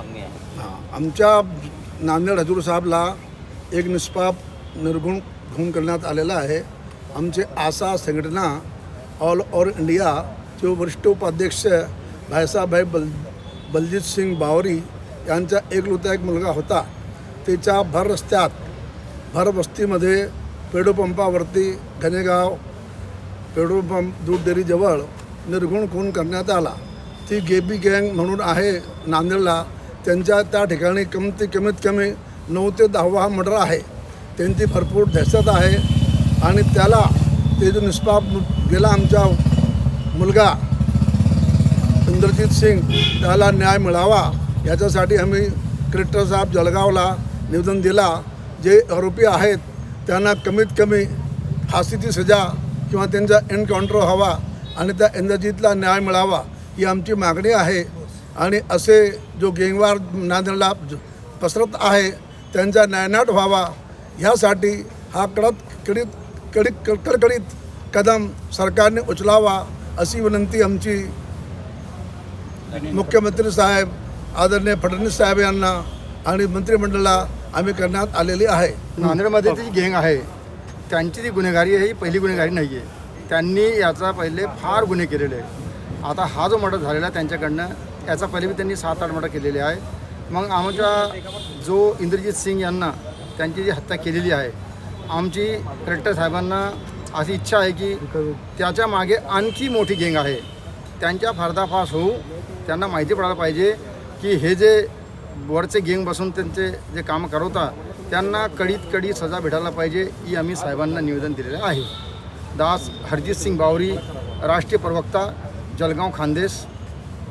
आमच्या नांदेड हजूर साहेबला एक निष्पाप निर्गुण खून करण्यात आलेला आहे। आमचे आशा संघटना ऑल ओव्हर इंडियाचे वरिष्ठ उपाध्यक्ष भाईसाहेब बलजीत सिंग बावरी यांचा एकलुता एक मुलगा होता। त्याच्या भर रस्त्यात भर वस्तीमध्ये पेट्रोल पंपावरती घनेगाव पेट्रोल पंप दूध डेअरीजवळ निर्गुण खून करण्यात आला। ती गेबी गँग म्हणून आहे नांदेडला। त्यांच्या त्या ठिकाणी कमीत कमी 9 ते 10 मर्डर आहे। त्यांची भरपूर दहशत आहे आणि त्याला ते जो निष्पाप गेला आमचा मुलगा इंद्रजीत सिंग त्याला न्याय मिळावा याच्यासाठी आम्ही कलेक्टर साहेब जळगावला निवेदन दिला। जे आरोपी आहेत त्यांना कमीत कमी फाशीची सजा किंवा त्यांचा एन्काउंटर व्हावा आणि त्या इंद्रजीतला न्याय मिळावा ही आमची मागणी आहे। आणि असे जो गँगवार नांदेडला पसरत आहे त्यांचा नायनाट व्हावा ह्यासाठी हा कडकडीत कदम सरकारने उचलावा अशी विनंती आमची मुख्यमंत्री साहेब आदरणीय फडणवीस साहेब यांना आणि मंत्रिमंडळाला आम्ही करण्यात आलेली आहे। नांदेडमध्ये जी गँग आहे त्यांची जी गुन्हेगारी आहे ही पहिली गुन्हेगारी नाही आहे। त्यांनी याचा पहिले फार गुन्हे केलेले आहे। आता हा जो मर्डर झालेला आहे त्यांच्याकडनं याचा पहिले बी त्यांनी 7-8 मर्डर केलेले आहे। मग आमच्या जो इंद्रजीत सिंग यांना त्यांची जी हत्या केलेली आहे आमची कलेक्टर साहेबांना अशी इच्छा आहे की त्याच्या मागे आणखी मोठी गँग आहे त्यांच्या पर्दाफाश होऊ त्यांना माहिती पडायला पाहिजे की हे जे वरचे गँग बसून त्यांचे जे काम करवतात त्यांना कडी सजा भेटायला पाहिजे ही आम्ही साहेबांना निवेदन दिलेलं आहे। दास हरजीत सिंग बावरी, राष्ट्रीय प्रवक्ता, जळगाव खानदेश।